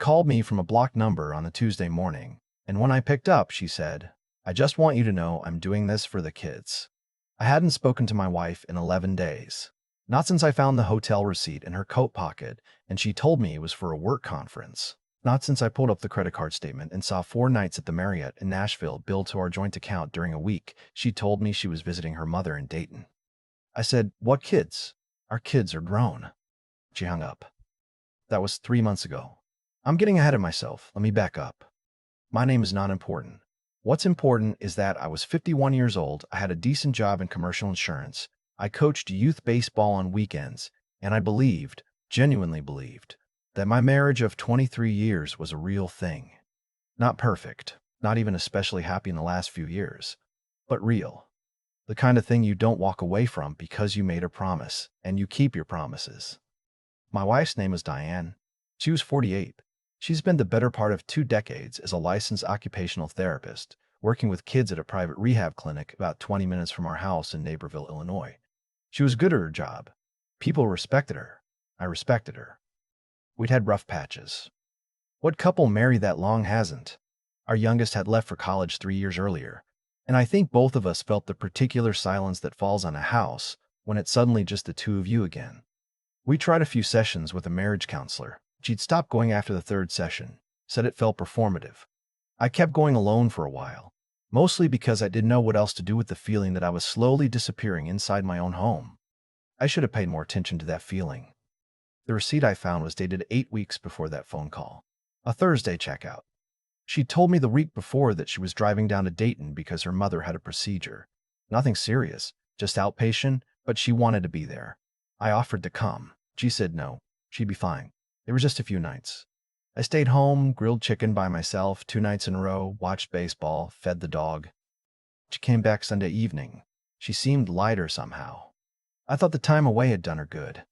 called me from a blocked number on a Tuesday morning, and when I picked up, she said, "I just want you to know I'm doing this for the kids." I hadn't spoken to my wife in 11 days. Not since I found the hotel receipt in her coat pocket and she told me it was for a work conference. Not since I pulled up the credit card statement and saw 4 nights at the Marriott in Nashville billed to our joint account during a week she told me she was visiting her mother in Dayton. I said, "What kids? Our kids are grown." She hung up. That was 3 months ago. I'm getting ahead of myself. Let me back up. My name is not important. What's important is that I was 51 years old, I had a decent job in commercial insurance, I coached youth baseball on weekends, and I believed, genuinely believed, that my marriage of 23 years was a real thing. Not perfect, not even especially happy in the last few years, but real. The kind of thing you don't walk away from because you made a promise, and you keep your promises. My wife's name is Diane. She was 48. She's spent the better part of 2 decades as a licensed occupational therapist, working with kids at a private rehab clinic about 20 minutes from our house in Naperville, Illinois. She was good at her job. People respected her. I respected her. We'd had rough patches. What couple married that long hasn't? Our youngest had left for college 3 years earlier, and I think both of us felt the particular silence that falls on a house when it's suddenly just the two of you again. We tried a few sessions with a marriage counselor. She'd stopped going after the 3rd session, said it felt performative. I kept going alone for a while, mostly because I didn't know what else to do with the feeling that I was slowly disappearing inside my own home. I should have paid more attention to that feeling. The receipt I found was dated 8 weeks before that phone call. A Thursday checkout. She told me the week before that she was driving down to Dayton because her mother had a procedure. Nothing serious, just outpatient, but she wanted to be there. I offered to come. She said no, she'd be fine. It was just a few nights. I stayed home, grilled chicken by myself 2 nights in a row, watched baseball, fed the dog. She came back Sunday evening. She seemed lighter somehow. I thought the time away had done her good.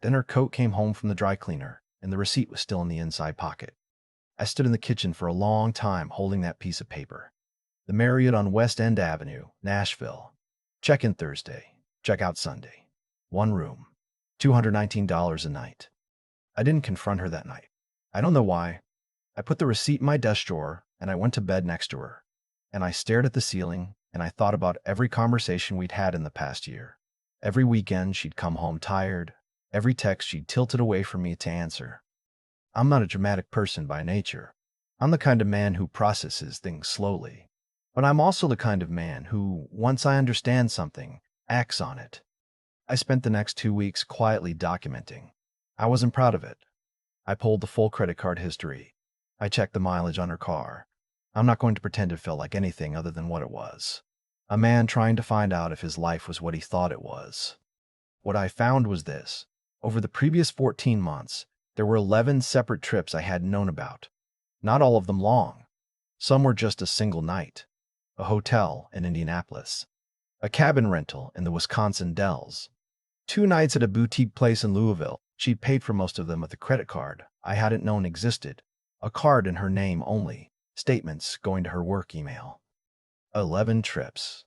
Then her coat came home from the dry cleaner, and the receipt was still in the inside pocket. I stood in the kitchen for a long time holding that piece of paper. The Marriott on West End Avenue, Nashville. Check-in Thursday, check-out Sunday. 1 room, $219 a night. I didn't confront her that night. I don't know why. I put the receipt in my desk drawer, and I went to bed next to her. And I stared at the ceiling, and I thought about every conversation we'd had in the past year. Every weekend she'd come home tired. Every text she'd tilted away from me to answer. I'm not a dramatic person by nature. I'm the kind of man who processes things slowly. But I'm also the kind of man who, once I understand something, acts on it. I spent the next 2 weeks quietly documenting. I wasn't proud of it. I pulled the full credit card history. I checked the mileage on her car. I'm not going to pretend it felt like anything other than what it was. A man trying to find out if his life was what he thought it was. What I found was this. Over the previous 14 months, there were 11 separate trips I hadn't known about. Not all of them long. Some were just a single night. A hotel in Indianapolis. A cabin rental in the Wisconsin Dells. 2 nights at a boutique place in Louisville. She'd paid for most of them with a credit card I hadn't known existed. A card in her name only. Statements going to her work email. 11 trips.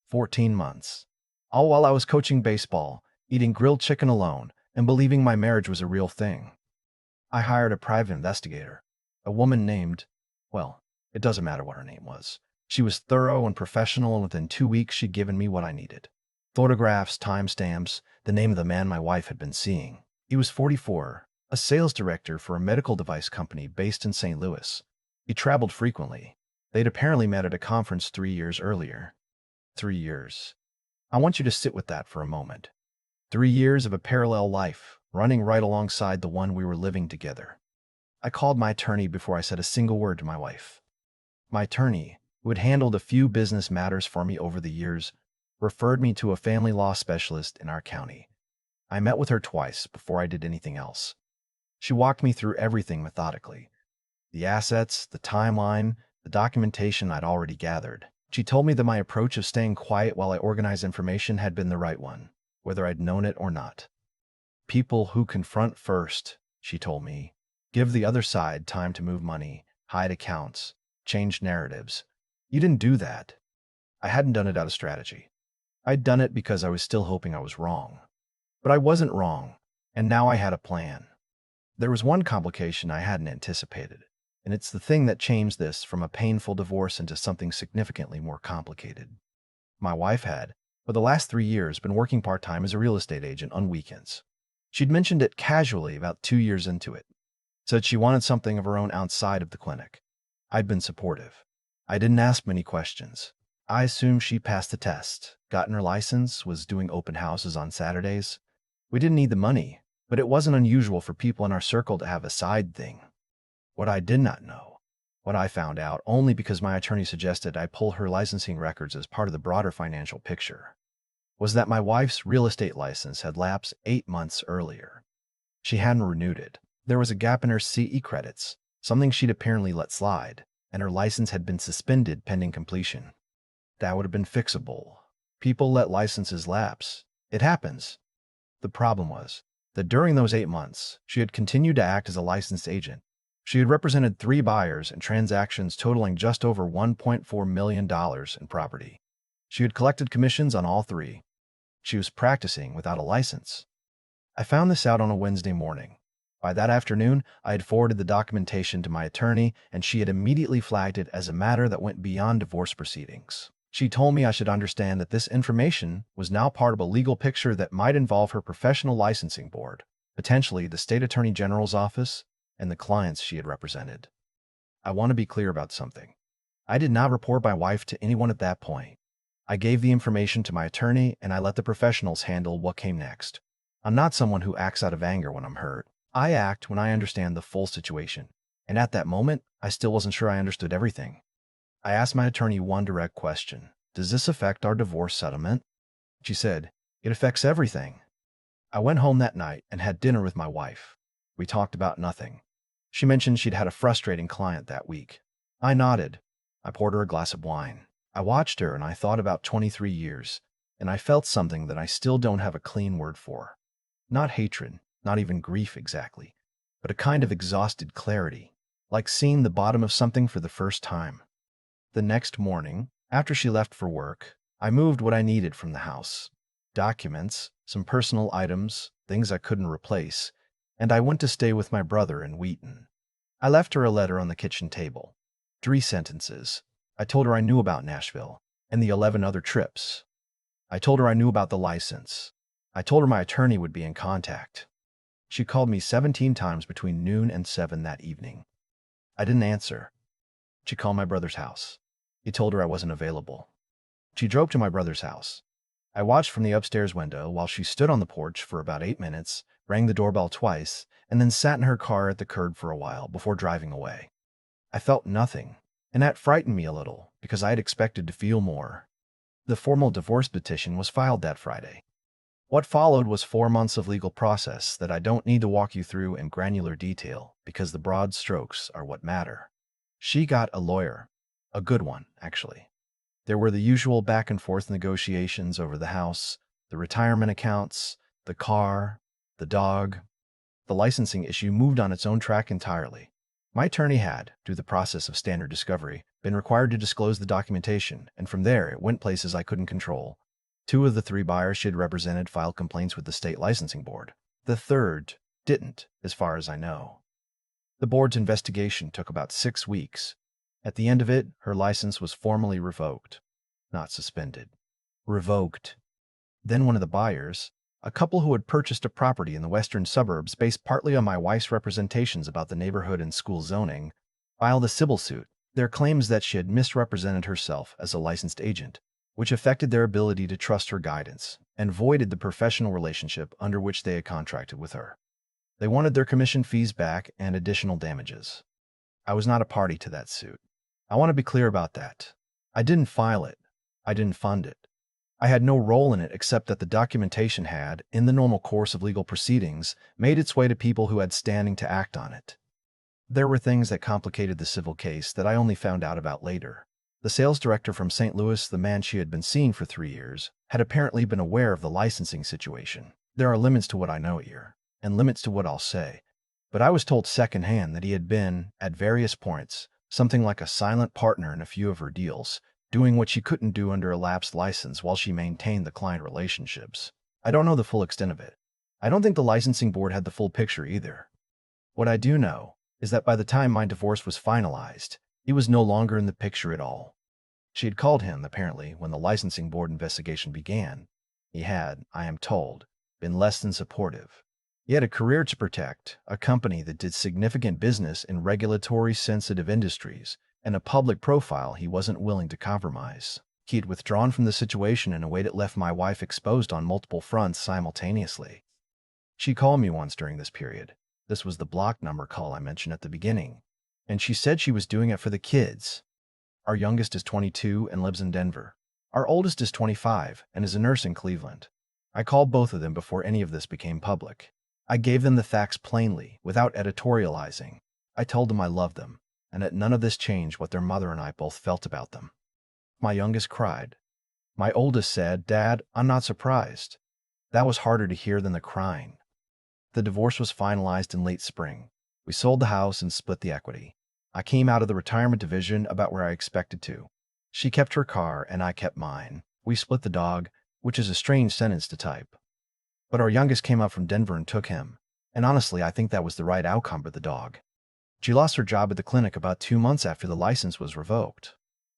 14 months. All while I was coaching baseball, eating grilled chicken alone, and believing my marriage was a real thing. I hired a private investigator. A woman named, well, it doesn't matter what her name was. She was thorough and professional, and within 2 weeks she'd given me what I needed. Photographs, timestamps, the name of the man my wife had been seeing. He was 44, a sales director for a medical device company based in St. Louis. He traveled frequently. They'd apparently met at a conference 3 years earlier. 3 years. I want you to sit with that for a moment. 3 years of a parallel life, running right alongside the one we were living together. I called my attorney before I said a single word to my wife. My attorney, who had handled a few business matters for me over the years, referred me to a family law specialist in our county. I met with her twice before I did anything else. She walked me through everything methodically. The assets, the timeline, the documentation I'd already gathered. She told me that my approach of staying quiet while I organized information had been the right one, whether I'd known it or not. People who confront first, she told me, give the other side time to move money, hide accounts, change narratives. You didn't do that. I hadn't done it out of strategy. I'd done it because I was still hoping I was wrong. But I wasn't wrong, and now I had a plan. There was one complication I hadn't anticipated, and it's the thing that changed this from a painful divorce into something significantly more complicated. My wife had, for the last 3 years, been working part-time as a real estate agent on weekends. She'd mentioned it casually about 2 years into it, said she wanted something of her own outside of the clinic. I'd been supportive. I didn't ask many questions. I assumed she passed the test, gotten her license, was doing open houses on Saturdays. We didn't need the money, but it wasn't unusual for people in our circle to have a side thing. What I did not know, what I found out only because my attorney suggested I pull her licensing records as part of the broader financial picture, was that my wife's real estate license had lapsed 8 months earlier. She hadn't renewed it. There was a gap in her CE credits, something she'd apparently let slide, and her license had been suspended pending completion. That would have been fixable. People let licenses lapse. It happens. The problem was that during those 8 months, she had continued to act as a licensed agent. She had represented 3 buyers in transactions totaling just over $1.4 million in property. She had collected commissions on all 3. She was practicing without a license. I found this out on a Wednesday morning. By that afternoon, I had forwarded the documentation to my attorney, and she had immediately flagged it as a matter that went beyond divorce proceedings. She told me I should understand that this information was now part of a legal picture that might involve her professional licensing board, potentially the state attorney general's office, and the clients she had represented. I want to be clear about something. I did not report my wife to anyone at that point. I gave the information to my attorney, and I let the professionals handle what came next. I'm not someone who acts out of anger when I'm hurt. I act when I understand the full situation, and at that moment, I still wasn't sure I understood everything. I asked my attorney one direct question. Does this affect our divorce settlement? She said, it affects everything. I went home that night and had dinner with my wife. We talked about nothing. She mentioned she'd had a frustrating client that week. I nodded. I poured her a glass of wine. I watched her and I thought about 23 years, and I felt something that I still don't have a clean word for. Not hatred, not even grief exactly, but a kind of exhausted clarity, like seeing the bottom of something for the first time. The next morning, after she left for work, I moved what I needed from the house. Documents, some personal items, things I couldn't replace, and I went to stay with my brother in Wheaton. I left her a letter on the kitchen table. 3 sentences. I told her I knew about Nashville and the 11 other trips. I told her I knew about the license. I told her my attorney would be in contact. She called me 17 times between noon and 7 that evening. I didn't answer. She called my brother's house. He told her I wasn't available. She drove to my brother's house. I watched from the upstairs window while she stood on the porch for about 8 minutes, rang the doorbell twice, and then sat in her car at the curb for a while before driving away. I felt nothing, and that frightened me a little because I had expected to feel more. The formal divorce petition was filed that Friday. What followed was 4 months of legal process that I don't need to walk you through in granular detail because the broad strokes are what matter. She got a lawyer. A good one, actually. There were the usual back-and-forth negotiations over the house, the retirement accounts, the car, the dog. The licensing issue moved on its own track entirely. My attorney had, through the process of standard discovery, been required to disclose the documentation, and from there it went places I couldn't control. 2 of the 3 buyers she had represented filed complaints with the state licensing board. The third didn't, as far as I know. The board's investigation took about 6 weeks. At the end of it, her license was formally revoked. Not suspended. Revoked. Then one of the buyers, a couple who had purchased a property in the western suburbs based partly on my wife's representations about the neighborhood and school zoning, filed a civil suit. Their claims that she had misrepresented herself as a licensed agent, which affected their ability to trust her guidance and voided the professional relationship under which they had contracted with her. They wanted their commission fees back and additional damages. I was not a party to that suit. I want to be clear about that. I didn't file it. I didn't fund it. I had no role in it except that the documentation had, in the normal course of legal proceedings, made its way to people who had standing to act on it. There were things that complicated the civil case that I only found out about later. The sales director from St. Louis, the man she had been seeing for 3 years, had apparently been aware of the licensing situation. There are limits to what I know here, and limits to what I'll say. But I was told secondhand that he had been, at various points, something like a silent partner in a few of her deals, doing what she couldn't do under a lapsed license while she maintained the client relationships. I don't know the full extent of it. I don't think the licensing board had the full picture either. What I do know is that by the time my divorce was finalized, he was no longer in the picture at all. She had called him, apparently, when the licensing board investigation began. He had, I am told, been less than supportive. He had a career to protect, a company that did significant business in regulatory-sensitive industries, and a public profile he wasn't willing to compromise. He had withdrawn from the situation in a way that left my wife exposed on multiple fronts simultaneously. She called me once during this period. This was the block number call I mentioned at the beginning. And she said she was doing it for the kids. Our youngest is 22 and lives in Denver. Our oldest is 25 and is a nurse in Cleveland. I called both of them before any of this became public. I gave them the facts plainly, without editorializing. I told them I loved them, and that none of this changed what their mother and I both felt about them. My youngest cried. My oldest said, "Dad, I'm not surprised." That was harder to hear than the crying. The divorce was finalized in late spring. We sold the house and split the equity. I came out of the retirement division about where I expected to. She kept her car and I kept mine. We split the dog, which is a strange sentence to type. But our youngest came up from Denver and took him. And honestly, I think that was the right outcome for the dog. She lost her job at the clinic about 2 months after the license was revoked.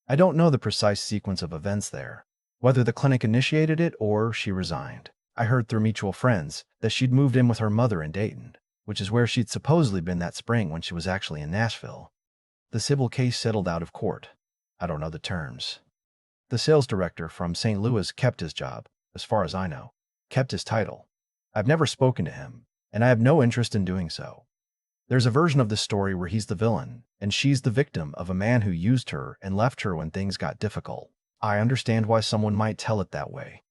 I don't know the precise sequence of events there, whether the clinic initiated it or she resigned. I heard through mutual friends that she'd moved in with her mother in Dayton, which is where she'd supposedly been that spring when she was actually in Nashville. The civil case settled out of court. I don't know the terms. The sales director from St. Louis kept his job, as far as I know, kept his title. I've never spoken to him, and I have no interest in doing so. There's a version of this story where he's the villain, and she's the victim of a man who used her and left her when things got difficult. I understand why someone might tell it that way.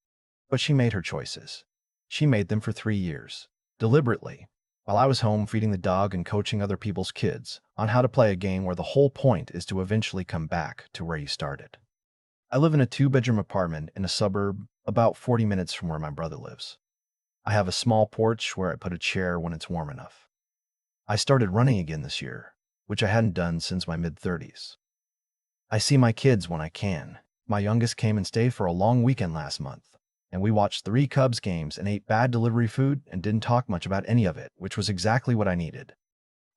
But she made her choices. She made them for 3 years, deliberately, while I was home feeding the dog and coaching other people's kids on how to play a game where the whole point is to eventually come back to where you started. I live in a 2-bedroom apartment in a suburb about 40 minutes from where my brother lives. I have a small porch where I put a chair when it's warm enough. I started running again this year, which I hadn't done since my mid-30s. I see my kids when I can. My youngest came and stayed for a long weekend last month, and we watched 3 Cubs games and ate bad delivery food and didn't talk much about any of it, which was exactly what I needed.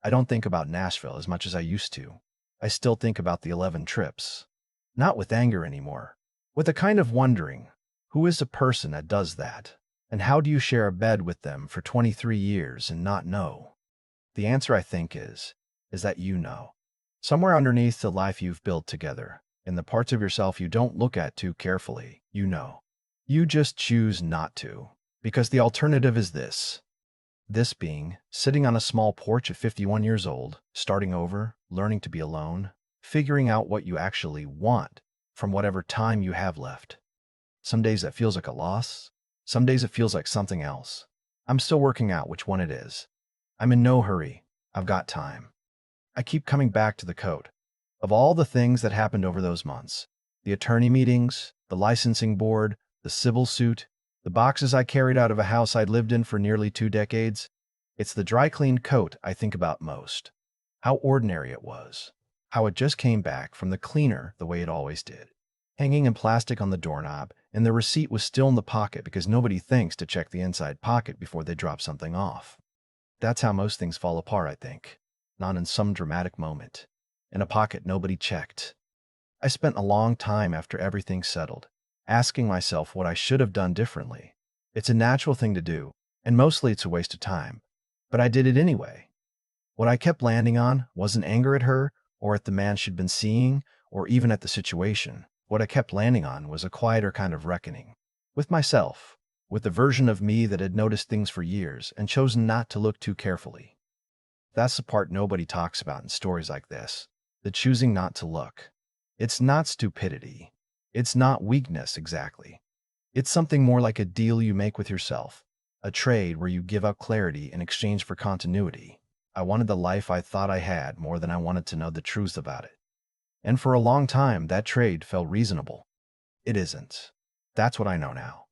I don't think about Nashville as much as I used to. I still think about the 11 trips. Not with anger anymore. With a kind of wondering, who is a person that does that? And how do you share a bed with them for 23 years and not know? The answer, I think, is that you know. Somewhere underneath the life you've built together, in the parts of yourself you don't look at too carefully, you know. You just choose not to, because the alternative is this. This being, sitting on a small porch at 51 years old, starting over, learning to be alone, figuring out what you actually want from whatever time you have left. Some days that feels like a loss. Some days it feels like something else. I'm still working out which one it is. I'm in no hurry. I've got time. I keep coming back to the code. Of all the things that happened over those months, the attorney meetings, the licensing board, the civil suit, the boxes I carried out of a house I'd lived in for nearly 2 decades, it's the dry-cleaned coat I think about most. How ordinary it was. How it just came back from the cleaner the way it always did. Hanging in plastic on the doorknob, and the receipt was still in the pocket because nobody thinks to check the inside pocket before they drop something off. That's how most things fall apart, I think. Not in some dramatic moment. In a pocket nobody checked. I spent a long time after everything settled, asking myself what I should have done differently. It's a natural thing to do, and mostly it's a waste of time. But I did it anyway. What I kept landing on wasn't anger at her, or at the man she'd been seeing, or even at the situation. What I kept landing on was a quieter kind of reckoning. With myself. With the version of me that had noticed things for years and chosen not to look too carefully. That's the part nobody talks about in stories like this. The choosing not to look. It's not stupidity. It's not weakness exactly. It's something more like a deal you make with yourself, a trade where you give up clarity in exchange for continuity. I wanted the life I thought I had more than I wanted to know the truth about it. And for a long time, that trade felt reasonable. It isn't. That's what I know now.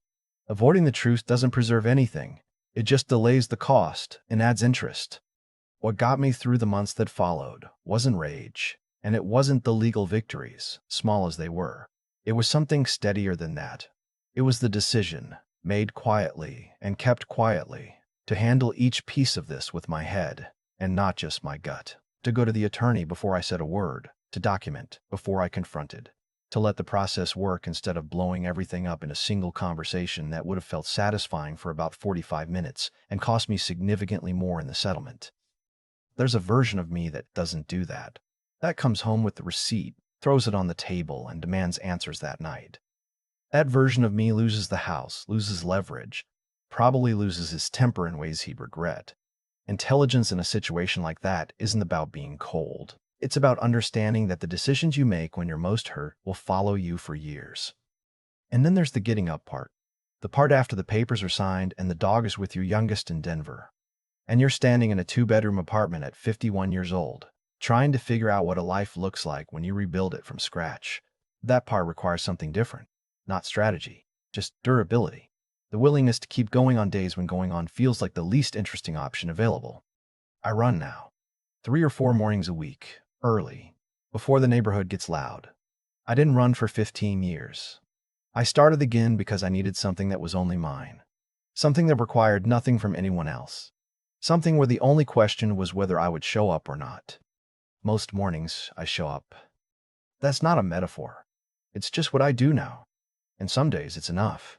Avoiding the truth doesn't preserve anything. It just delays the cost and adds interest. What got me through the months that followed wasn't rage, and it wasn't the legal victories, small as they were. It was something steadier than that. It was the decision, made quietly and kept quietly, to handle each piece of this with my head. and not just my gut. To go to the attorney before I said a word, to document before I confronted, to let the process work instead of blowing everything up in a single conversation that would have felt satisfying for about 45 minutes and cost me significantly more in the settlement. There's a version of me that doesn't do that. That comes home with the receipt, throws it on the table, and demands answers that night. That version of me loses the house, loses leverage, probably loses his temper in ways he'd regret. Intelligence in a situation like that isn't about being cold. It's about understanding that the decisions you make when you're most hurt will follow you for years. And then there's the getting up part. The part after the papers are signed and the dog is with your youngest in Denver. And you're standing in a 2-bedroom apartment at 51 years old, trying to figure out what a life looks like when you rebuild it from scratch. That part requires something different. Not strategy, just durability. The willingness to keep going on days when going on feels like the least interesting option available. I run now. 3 or 4 mornings a week, early, before the neighborhood gets loud. I didn't run for 15 years. I started again because I needed something that was only mine. Something that required nothing from anyone else. Something where the only question was whether I would show up or not. Most mornings, I show up. That's not a metaphor. It's just what I do now. And some days it's enough.